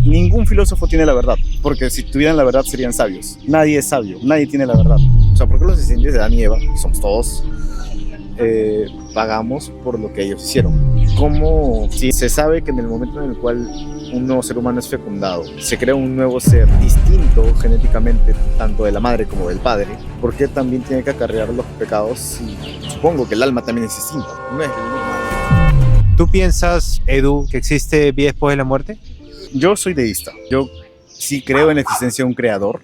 Ningún filósofo tiene la verdad, porque si tuvieran la verdad serían sabios. Nadie es sabio, nadie tiene la verdad. O sea, porque los descendientes de Adán y Eva, que somos todos, pagamos por lo que ellos hicieron. Como si se sabe que en el momento en el cual un nuevo ser humano es fecundado, se crea un nuevo ser distinto genéticamente, tanto de la madre como del padre, ¿por qué también tiene que acarrear los pecados? Y supongo que el alma también es distinta, no es el mismo. ¿Tú piensas, Edu, que existe vida después de la muerte? Yo soy deísta, yo sí creo en la existencia de un creador,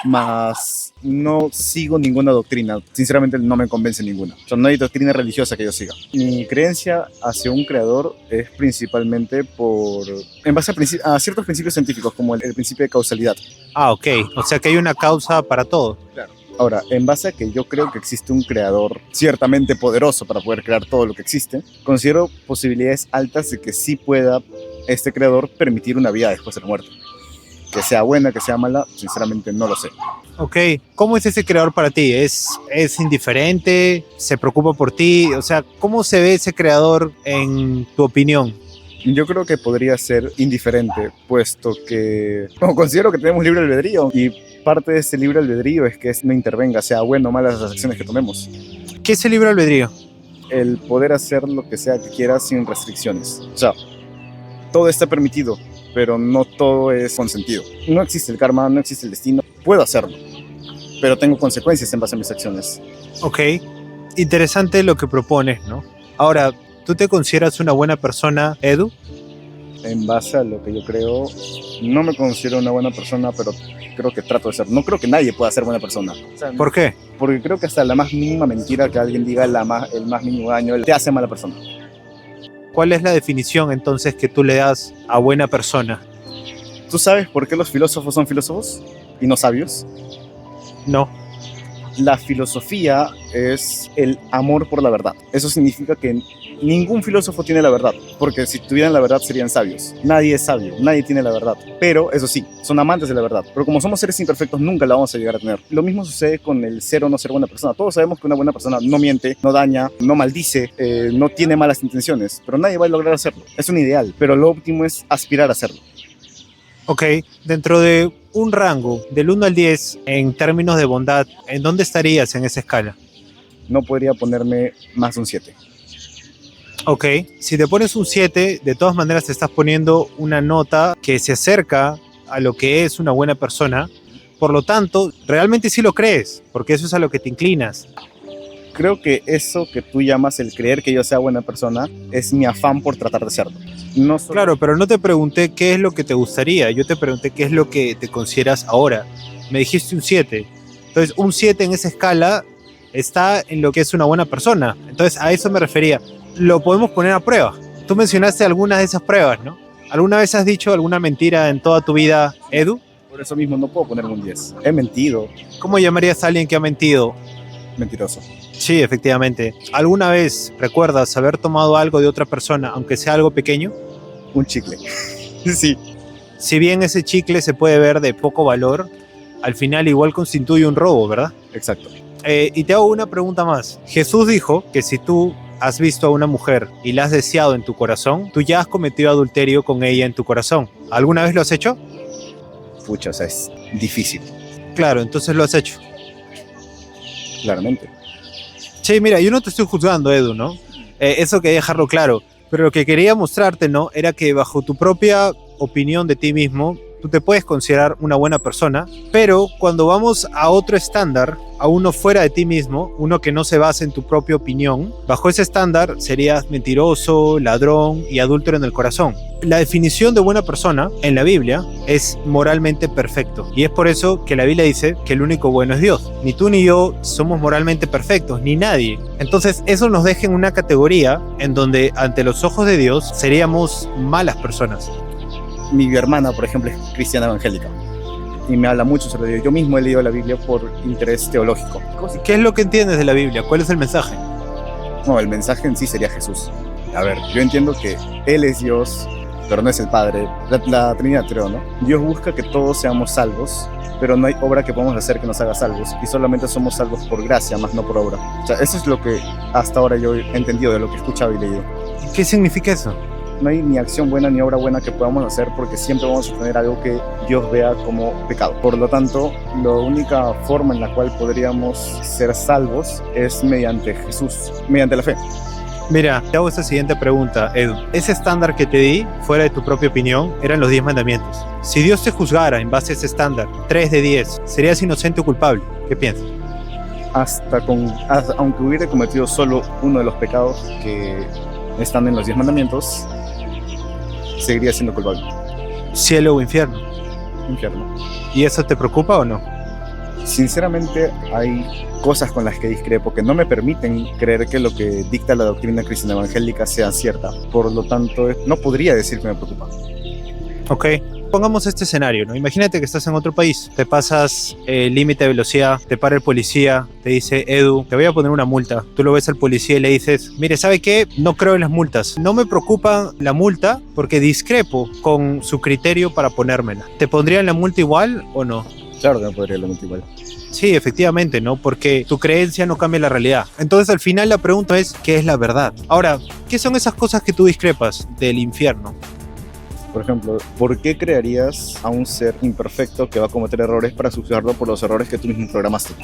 mas no sigo ninguna doctrina. Sinceramente no me convence ninguna. O sea, no hay doctrina religiosa que yo siga. Mi creencia hacia un creador es principalmente en base a ciertos principios científicos, como el principio de causalidad. Ah, ok. O sea que hay una causa para todo. Claro. Ahora, en base a que yo creo que existe un creador ciertamente poderoso para poder crear todo lo que existe, considero posibilidades altas de que sí pueda este creador permitir una vida después de la muerte. Que sea buena, que sea mala, sinceramente no lo sé. Ok, ¿cómo es ese creador para ti? ¿Es indiferente? ¿Se preocupa por ti? O sea, ¿cómo se ve ese creador en tu opinión? Yo creo que podría ser indiferente, puesto que considero que tenemos libre albedrío y parte de ese libre albedrío es que no intervenga, sea bueno o malas las acciones que tomemos. ¿Qué es el libre albedrío? El poder hacer lo que sea que quieras sin restricciones. O sea, todo está permitido, pero no todo es consentido. No existe el karma, no existe el destino. Puedo hacerlo, pero tengo consecuencias en base a mis acciones. Ok, interesante lo que propones, ¿no? Ahora, ¿tú te consideras una buena persona, Edu? En base a lo que yo creo, no me considero una buena persona, pero creo que trato de ser. No creo que nadie pueda ser buena persona. O sea, ¿por qué? Porque creo que hasta la más mínima mentira que alguien diga, el más mínimo daño, te hace mala persona. ¿Cuál es la definición entonces que tú le das a buena persona? ¿Tú sabes por qué los filósofos son filósofos y no sabios? No. La filosofía es el amor por la verdad. Eso significa que ningún filósofo tiene la verdad, porque si tuvieran la verdad serían sabios. Nadie es sabio, nadie tiene la verdad. Pero, eso sí, son amantes de la verdad. Pero como somos seres imperfectos, nunca la vamos a llegar a tener. Lo mismo sucede con el ser o no ser buena persona. Todos sabemos que una buena persona no miente, no daña, no maldice, no tiene malas intenciones, pero nadie va a lograr hacerlo. Es un ideal, pero lo óptimo es aspirar a hacerlo. Ok, dentro de un rango del 1 al 10 en términos de bondad, ¿en dónde estarías en esa escala? No podría ponerme más de un 7. Ok, si te pones un 7, de todas maneras te estás poniendo una nota que se acerca a lo que es una buena persona. Por lo tanto, realmente sí lo crees, porque eso es a lo que te inclinas. Creo que eso que tú llamas el creer que yo sea buena persona es mi afán por tratar de serlo. No solo... Claro, pero no te pregunté qué es lo que te gustaría, yo te pregunté qué es lo que te consideras ahora. Me dijiste un 7. Entonces, un 7 en esa escala está en lo que es una buena persona. Entonces, a eso me refería. Lo podemos poner a prueba. Tú mencionaste algunas de esas pruebas, ¿no? ¿Alguna vez has dicho alguna mentira en toda tu vida, Edu? Por eso mismo no puedo ponerme un 10. He mentido. ¿Cómo llamarías a alguien que ha mentido? Mentiroso. Sí, efectivamente. ¿Alguna vez recuerdas haber tomado algo de otra persona, aunque sea algo pequeño? Un chicle. Sí. Si bien ese chicle se puede ver de poco valor, al final igual constituye un robo, ¿verdad? Exacto. Y te hago una pregunta más. Jesús dijo que si tú has visto a una mujer y la has deseado en tu corazón, tú ya has cometido adulterio con ella en tu corazón. ¿Alguna vez lo has hecho? Pucha, o sea, es difícil. Claro, entonces lo has hecho. Claramente. Sí, mira, yo no te estoy juzgando, Edu, ¿no? Eso quería dejarlo claro. Pero lo que quería mostrarte, ¿no? Era que bajo tu propia opinión de ti mismo, tú te puedes considerar una buena persona, pero cuando vamos a otro estándar, a uno fuera de ti mismo, uno que no se basa en tu propia opinión, bajo ese estándar serías mentiroso, ladrón y adúltero en el corazón. La definición de buena persona en la Biblia es moralmente perfecto, y es por eso que la Biblia dice que el único bueno es Dios. Ni tú ni yo somos moralmente perfectos, ni nadie. Entonces eso nos deja en una categoría en donde ante los ojos de Dios seríamos malas personas. Mi hermana, por ejemplo, es cristiana evangélica y me habla mucho sobre ello. Yo mismo he leído la Biblia por interés teológico. ¿Qué es lo que entiendes de la Biblia? ¿Cuál es el mensaje? No, el mensaje en sí sería Jesús. A ver, yo entiendo que Él es Dios, pero no es el Padre. La Trinidad, creo, ¿no? Dios busca que todos seamos salvos, pero no hay obra que podamos hacer que nos haga salvos, y solamente somos salvos por gracia, más no por obra. O sea, eso es lo que hasta ahora yo he entendido de lo que he escuchado y leído. ¿Qué significa eso? no hay ni acción buena ni obra buena que podamos hacer, porque siempre vamos a tener algo que Dios vea como pecado. Por lo tanto, la única forma en la cual podríamos ser salvos es mediante Jesús, mediante la fe. Mira, te hago esta siguiente pregunta, Edu. Ese estándar que te di, fuera de tu propia opinión, eran los 10 mandamientos. Si Dios te juzgara en base a ese estándar, 3 de 10, ¿serías inocente o culpable? ¿Qué piensas? Aunque hubiera cometido solo uno de los pecados que están en los 10 mandamientos, seguiría siendo culpable. ¿Cielo o infierno? Infierno. ¿Y eso te preocupa o no? Sinceramente, hay cosas con las que discrepo que no me permiten creer que lo que dicta la doctrina cristiana evangélica sea cierta. Por lo tanto, no podría decir que me preocupa. Ok, pongamos este escenario, ¿no? Imagínate que estás en otro país, te pasas el límite de velocidad, te para el policía, te dice, Edu, te voy a poner una multa. Tú lo ves al policía y le dices, mire, ¿sabe qué? No creo en las multas. No me preocupa la multa porque discrepo con su criterio para ponérmela. ¿Te pondrían la multa igual o no? Claro que me podría la multa igual. Sí, efectivamente, ¿no? Porque tu creencia no cambia la realidad. Entonces, al final, la pregunta es, ¿qué es la verdad? Ahora, ¿qué son esas cosas que tú discrepas del infierno? Por ejemplo, ¿por qué crearías a un ser imperfecto que va a cometer errores para juzgarlo por los errores que tú mismo programaste?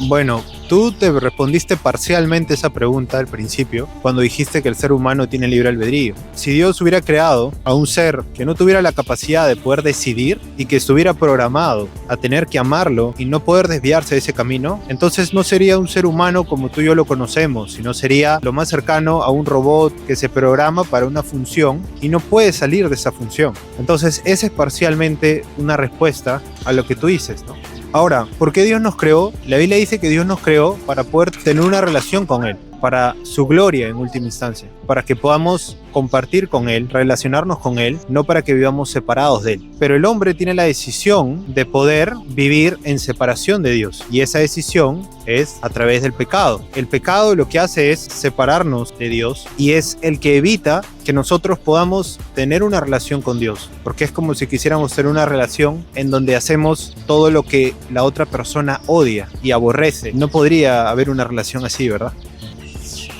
Bueno, tú te respondiste parcialmente esa pregunta al principio, cuando dijiste que el ser humano tiene libre albedrío. Si Dios hubiera creado a un ser que no tuviera la capacidad de poder decidir y que estuviera programado a tener que amarlo y no poder desviarse de ese camino, entonces no sería un ser humano como tú y yo lo conocemos, sino sería lo más cercano a un robot que se programa para una función y no puede salir de esa función. Entonces, esa es parcialmente una respuesta a lo que tú dices, ¿no? Ahora, ¿por qué Dios nos creó? La Biblia dice que Dios nos creó para poder tener una relación con Él, para su gloria en última instancia, para que podamos compartir con Él, relacionarnos con Él, no para que vivamos separados de Él. Pero el hombre tiene la decisión de poder vivir en separación de Dios, y esa decisión es a través del pecado. El pecado lo que hace es separarnos de Dios y es el que evita que nosotros podamos tener una relación con Dios, porque es como si quisiéramos tener una relación en donde hacemos todo lo que la otra persona odia y aborrece. No podría haber una relación así, ¿verdad?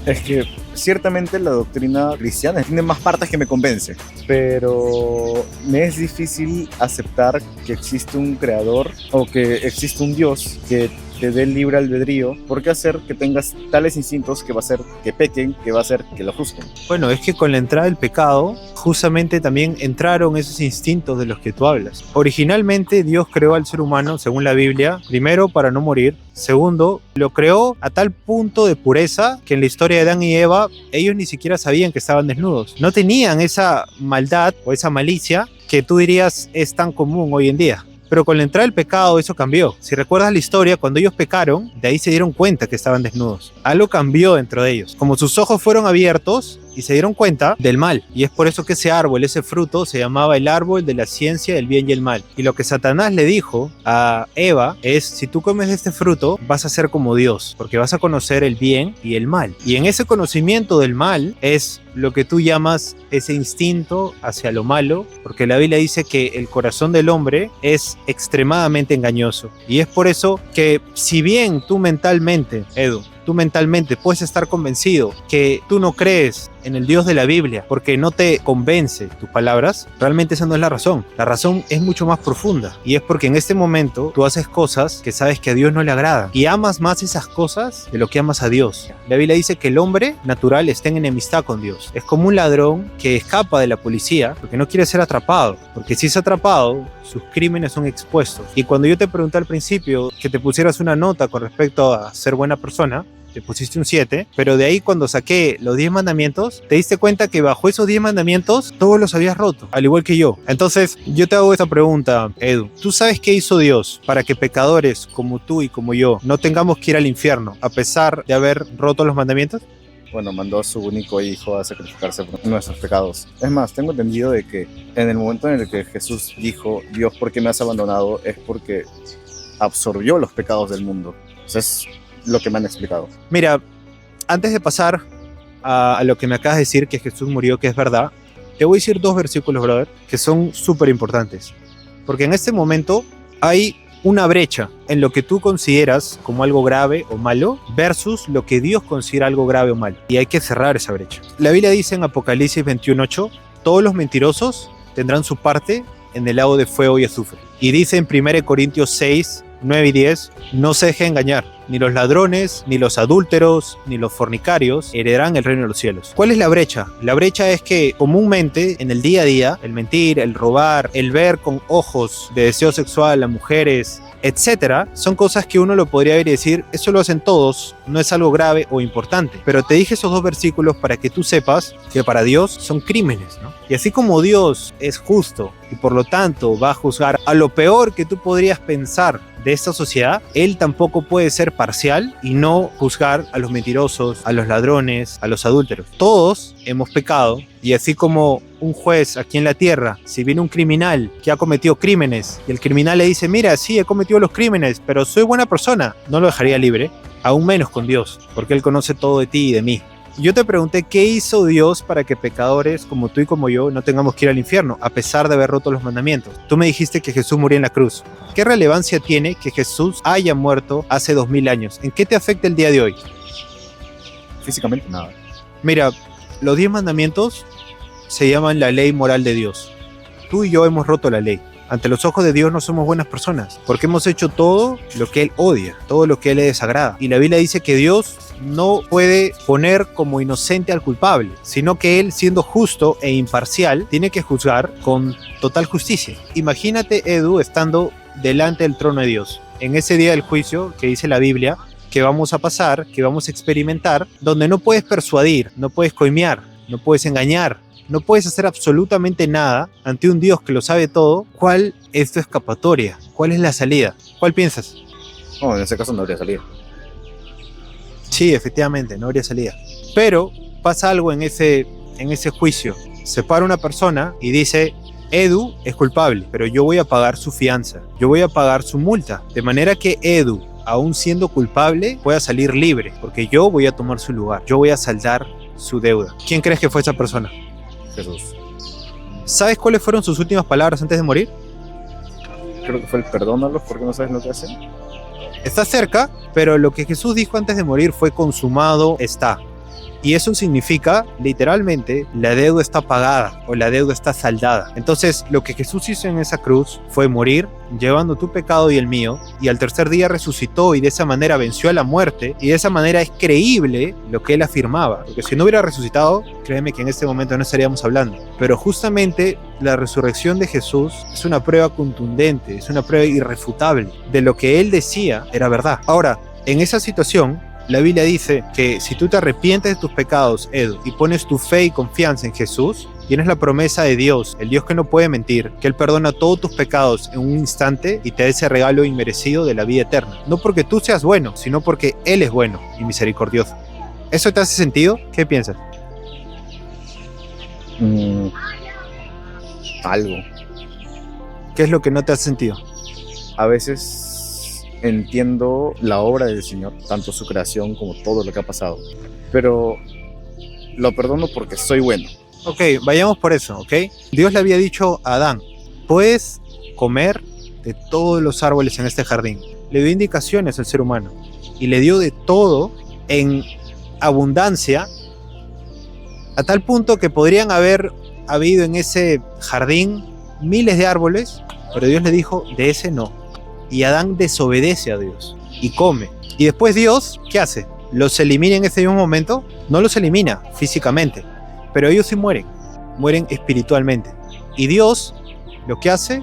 Es que ciertamente la doctrina cristiana tiene más partes que me convence, pero me es difícil aceptar que existe un creador o que existe un Dios que te dé el libre albedrío. ¿Por qué hacer que tengas tales instintos que va a hacer que pequen, que va a hacer que lo juzguen? Bueno, es que con la entrada del pecado, justamente también entraron esos instintos de los que tú hablas. Originalmente Dios creó al ser humano, según la Biblia, primero para no morir, segundo, lo creó a tal punto de pureza que en la historia de Adán y Eva, ellos ni siquiera sabían que estaban desnudos. No tenían esa maldad o esa malicia que tú dirías es tan común hoy en día. Pero con la entrada del pecado eso cambió. Si recuerdas la historia, cuando ellos pecaron, de ahí se dieron cuenta que estaban desnudos. Algo cambió dentro de ellos. Como sus ojos fueron abiertos y se dieron cuenta del mal. Y es por eso que ese árbol, ese fruto, se llamaba el árbol de la ciencia del bien y el mal. Y lo que Satanás le dijo a Eva es, si tú comes de este fruto, vas a ser como Dios, porque vas a conocer el bien y el mal. Y en ese conocimiento del mal es lo que tú llamas ese instinto hacia lo malo, porque la Biblia dice que el corazón del hombre es extremadamente engañoso. Y es por eso que si bien tú mentalmente, Edu, tú mentalmente puedes estar convencido que tú no crees en el Dios de la Biblia porque no te convence tus palabras, realmente esa no es la razón. La razón es mucho más profunda y es porque en este momento tú haces cosas que sabes que a Dios no le agradan y amas más esas cosas de lo que amas a Dios. La Biblia dice que el hombre natural está en enemistad con Dios. Es como un ladrón que escapa de la policía porque no quiere ser atrapado, porque si es atrapado, sus crímenes son expuestos. Y cuando yo te pregunté al principio que te pusieras una nota con respecto a ser buena persona, te pusiste un 7, pero de ahí cuando saqué los 10 mandamientos, te diste cuenta que bajo esos 10 mandamientos todos los habías roto, al igual que yo. Entonces, yo te hago esta pregunta, Edu. ¿Tú sabes qué hizo Dios para que pecadores como tú y como yo no tengamos que ir al infierno a pesar de haber roto los mandamientos? Bueno, mandó a su único hijo a sacrificarse por nuestros pecados. Es más, tengo entendido de que en el momento en el que Jesús dijo, Dios, ¿por qué me has abandonado? Es porque absorbió los pecados del mundo. Eso es lo que me han explicado. Mira, antes de pasar a lo que me acabas de decir, que Jesús murió, que es verdad, te voy a decir 2 versículos, brother, que son súper importantes. Porque en este momento hay una brecha en lo que tú consideras como algo grave o malo versus lo que Dios considera algo grave o malo. Y hay que cerrar esa brecha. La Biblia dice en Apocalipsis 21:8, todos los mentirosos tendrán su parte en el lago de fuego y azufre. Y dice en 1 Corintios 6, 9 y 10, no se deje engañar, ni los ladrones, ni los adúlteros, ni los fornicarios heredarán el reino de los cielos. ¿Cuál es la brecha? La brecha es que comúnmente en el día a día, el mentir, el robar, el ver con ojos de deseo sexual a mujeres, etcétera, son cosas que uno lo podría ver y decir, eso lo hacen todos, no es algo grave o importante. Pero te dije esos dos versículos para que tú sepas que para Dios son crímenes, ¿no? Y así como Dios es justo y por lo tanto va a juzgar a lo peor que tú podrías pensar de esta sociedad, Él tampoco puede ser parcial y no juzgar a los mentirosos, a los ladrones, a los adúlteros. Todos hemos pecado y así como un juez aquí en la tierra, si viene un criminal que ha cometido crímenes y el criminal le dice, mira, sí, he cometido los crímenes, pero soy buena persona, no lo dejaría libre, aún menos con Dios, porque Él conoce todo de ti y de mí. Yo te pregunté qué hizo Dios para que pecadores como tú y como yo no tengamos que ir al infierno, a pesar de haber roto los mandamientos. Tú me dijiste que Jesús murió en la cruz. ¿Qué relevancia tiene que Jesús haya muerto hace 2000 años? ¿En qué te afecta el día de hoy? Físicamente nada. Mira, los 10 mandamientos se llaman la ley moral de Dios. Tú y yo hemos roto la ley. Ante los ojos de Dios no somos buenas personas, porque hemos hecho todo lo que Él odia, todo lo que Él le desagrada. Y la Biblia dice que Dios no puede poner como inocente al culpable, sino que Él, siendo justo e imparcial, tiene que juzgar con total justicia. Imagínate, Edu, estando delante del trono de Dios, en ese día del juicio que dice la Biblia, que vamos a pasar, que vamos a experimentar, donde no puedes persuadir, no puedes coimear, no puedes engañar, no puedes hacer absolutamente nada ante un Dios que lo sabe todo. ¿Cuál es tu escapatoria? ¿Cuál es la salida? ¿Cuál piensas? No, en ese caso no habría salida. Sí, efectivamente, no habría salida. Pero pasa algo en ese juicio. Se para una persona y dice, Edu es culpable, pero yo voy a pagar su fianza, yo voy a pagar su multa, de manera que Edu, aún siendo culpable, pueda salir libre, porque yo voy a tomar su lugar, yo voy a saldar su deuda. ¿Quién crees que fue esa persona? Jesús. ¿Sabes cuáles fueron sus últimas palabras antes de morir? Creo que fue el perdónalos porque no sabes lo que hacen. Está cerca, pero lo que Jesús dijo antes de morir fue consumado está. Y eso significa, literalmente, la deuda está pagada o la deuda está saldada. Entonces, lo que Jesús hizo en esa cruz fue morir, llevando tu pecado y el mío, y al tercer día resucitó y de esa manera venció a la muerte, y de esa manera es creíble lo que él afirmaba. Porque si no hubiera resucitado, créeme que en este momento no estaríamos hablando. Pero justamente la resurrección de Jesús es una prueba contundente, es una prueba irrefutable de lo que él decía era verdad. Ahora, en esa situación, la Biblia dice que si tú te arrepientes de tus pecados, Edu, y pones tu fe y confianza en Jesús, tienes la promesa de Dios, el Dios que no puede mentir, que Él perdona todos tus pecados en un instante y te da ese regalo inmerecido de la vida eterna. No porque tú seas bueno, sino porque Él es bueno y misericordioso. ¿Eso te hace sentido? ¿Qué piensas? Algo. ¿Qué es lo que no te hace sentido? A veces entiendo la obra del Señor, tanto su creación como todo lo que ha pasado, pero lo perdono porque soy bueno. Ok, vayamos por eso, ¿ok? Dios le había dicho a Adán, puedes comer de todos los árboles en este jardín. Le dio indicaciones al ser humano y le dio de todo en abundancia, a tal punto que podrían haber habido en ese jardín miles de árboles, pero Dios le dijo, de ese no. Y Adán desobedece a Dios y come. Y después Dios, ¿qué hace? ¿Los elimina en ese mismo momento? No los elimina físicamente, pero ellos sí mueren espiritualmente. Y Dios lo que hace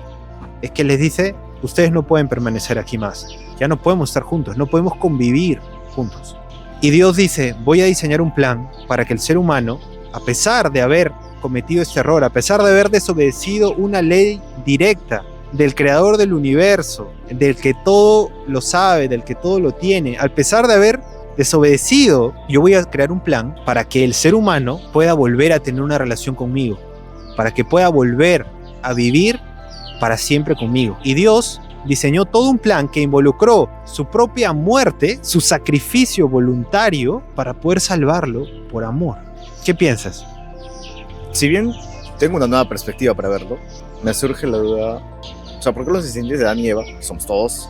es que les dice, ustedes no pueden permanecer aquí más, ya no podemos estar juntos, no podemos convivir juntos. Y Dios dice, voy a diseñar un plan para que el ser humano, a pesar de haber cometido este error, a pesar de haber desobedecido una ley directa del creador del universo, del que todo lo sabe, del que todo lo tiene, a pesar de haber desobedecido, yo voy a crear un plan para que el ser humano pueda volver a tener una relación conmigo, para que pueda volver a vivir para siempre conmigo. Y Dios diseñó todo un plan que involucró su propia muerte, su sacrificio voluntario, para poder salvarlo por amor. ¿Qué piensas? Si bien tengo una nueva perspectiva para verlo, me surge la duda, O sea, ¿por qué los descendientes de Adán y Eva, que somos todos,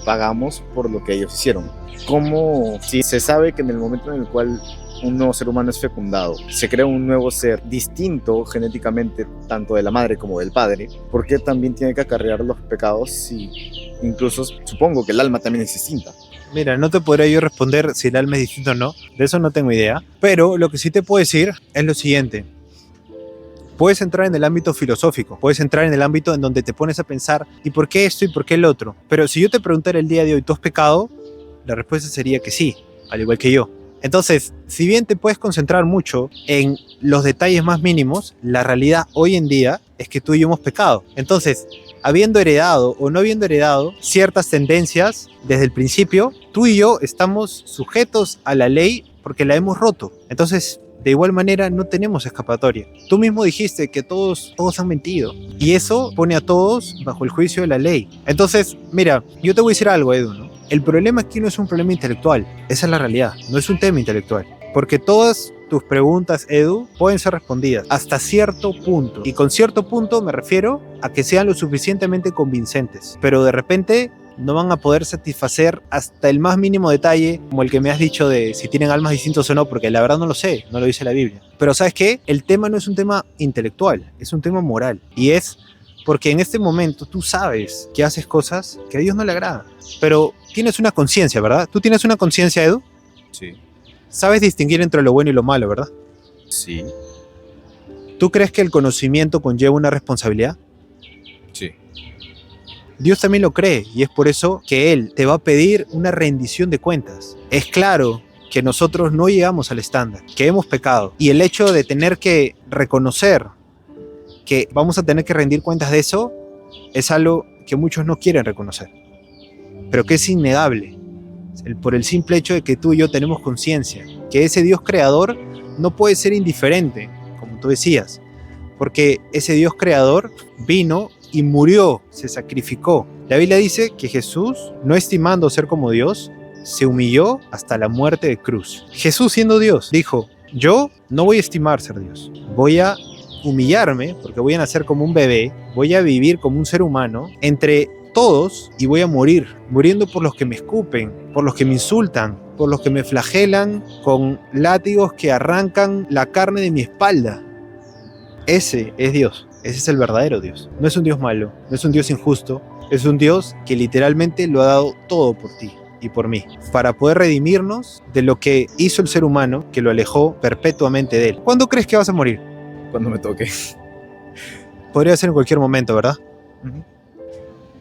pagamos por lo que ellos hicieron? ¿Cómo, si se sabe que en el momento en el cual un nuevo ser humano es fecundado, se crea un nuevo ser distinto genéticamente tanto de la madre como del padre, por qué también tiene que acarrear los pecados si incluso supongo que el alma también es distinta? Mira, no te podría yo responder si el alma es distinto o no, de eso no tengo idea, pero lo que sí te puedo decir es lo siguiente. Puedes entrar en el ámbito filosófico, puedes entrar en el ámbito en donde te pones a pensar ¿y por qué esto y por qué el otro? Pero si yo te preguntara el día de hoy, ¿tú has pecado? La respuesta sería que sí, al igual que yo. Entonces, si bien te puedes concentrar mucho en los detalles más mínimos, la realidad hoy en día es que tú y yo hemos pecado. Entonces, habiendo heredado o no habiendo heredado ciertas tendencias desde el principio, tú y yo estamos sujetos a la ley porque la hemos roto. Entonces, de igual manera, no tenemos escapatoria. Tú mismo dijiste que todos han mentido. Y eso pone a todos bajo el juicio de la ley. Entonces, mira, yo te voy a decir algo, Edu, ¿no? El problema aquí no es un problema intelectual. Esa es la realidad. No es un tema intelectual. Porque todas tus preguntas, Edu, pueden ser respondidas hasta cierto punto. Y con cierto punto me refiero a que sean lo suficientemente convincentes. Pero de repente no van a poder satisfacer hasta el más mínimo detalle, como el que me has dicho de si tienen almas distintas o no, porque la verdad no lo sé, no lo dice la Biblia. Pero ¿sabes qué? El tema no es un tema intelectual, es un tema moral. Y es porque en este momento tú sabes que haces cosas que a Dios no le agradan. Pero tienes una conciencia, ¿verdad? ¿Tú tienes una conciencia, Edu? Sí. Sabes distinguir entre lo bueno y lo malo, ¿verdad? Sí. ¿Tú crees que el conocimiento conlleva una responsabilidad? Sí. Dios también lo cree y es por eso que Él te va a pedir una rendición de cuentas. Es claro que nosotros no llegamos al estándar, que hemos pecado. Y el hecho de tener que reconocer que vamos a tener que rendir cuentas de eso es algo que muchos no quieren reconocer, pero que es innegable. Por el simple hecho de que tú y yo tenemos conciencia, que ese Dios creador no puede ser indiferente, como tú decías, porque ese Dios creador vino y murió, se sacrificó. La Biblia dice que Jesús, no estimando ser como Dios, se humilló hasta la muerte de cruz. Jesús, siendo Dios, dijo: yo no voy a estimar ser Dios, voy a humillarme porque voy a nacer como un bebé, voy a vivir como un ser humano entre todos y voy a morir, muriendo por los que me escupen, por los que me insultan, por los que me flagelan con látigos que arrancan la carne de mi espalda. Ese es Dios, ese es el verdadero Dios. No es un Dios malo, no es un Dios injusto, es un Dios que literalmente lo ha dado todo por ti y por mí, para poder redimirnos de lo que hizo el ser humano, que lo alejó perpetuamente de él. ¿Cuándo crees que vas a morir? Cuando me toque. Podría ser en cualquier momento, ¿verdad?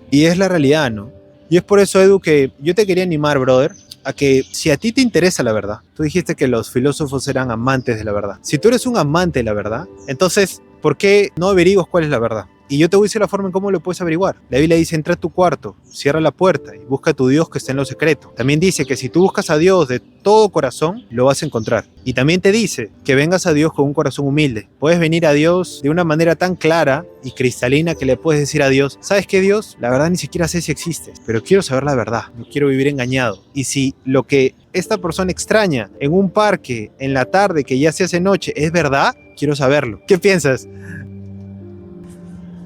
Y es la realidad, ¿no? Y es por eso, Edu, que yo te quería animar, brother, a que si a ti te interesa la verdad, tú dijiste que los filósofos eran amantes de la verdad. Si tú eres un amante de la verdad, entonces, ¿por qué no averiguas cuál es la verdad? Y yo te voy a decir la forma en cómo lo puedes averiguar. La Biblia dice: entra a tu cuarto, cierra la puerta y busca a tu Dios que está en lo secreto. También dice que si tú buscas a Dios de todo corazón, lo vas a encontrar. Y también te dice que vengas a Dios con un corazón humilde. Puedes venir a Dios de una manera tan clara y cristalina que le puedes decir a Dios: ¿sabes qué, Dios? La verdad ni siquiera sé si existes, pero quiero saber la verdad, no quiero vivir engañado. Y si lo que esta persona extraña en un parque, en la tarde, que ya se hace noche, es verdad, quiero saberlo. ¿Qué piensas?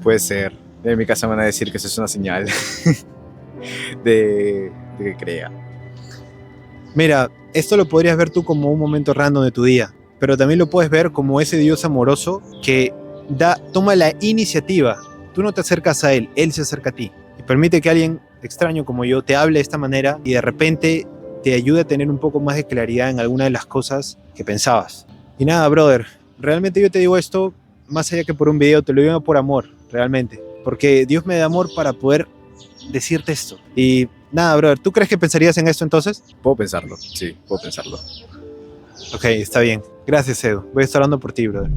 Puede ser. En mi casa me van a decir que eso es una señal de que crea. Mira, esto lo podrías ver tú como un momento random de tu día, pero también lo puedes ver como ese Dios amoroso que toma la iniciativa. Tú no te acercas a Él, Él se acerca a ti. Y permite que alguien extraño como yo te hable de esta manera y de repente te ayude a tener un poco más de claridad en alguna de las cosas que pensabas. Y nada, brother, realmente yo te digo esto, más allá que por un video, te lo digo por amor, realmente. Porque Dios me da amor para poder decirte esto. Y nada, brother, ¿tú crees que pensarías en esto entonces? Puedo pensarlo, sí, puedo pensarlo. Ok, está bien. Gracias, Edu. Voy a estar hablando por ti, brother.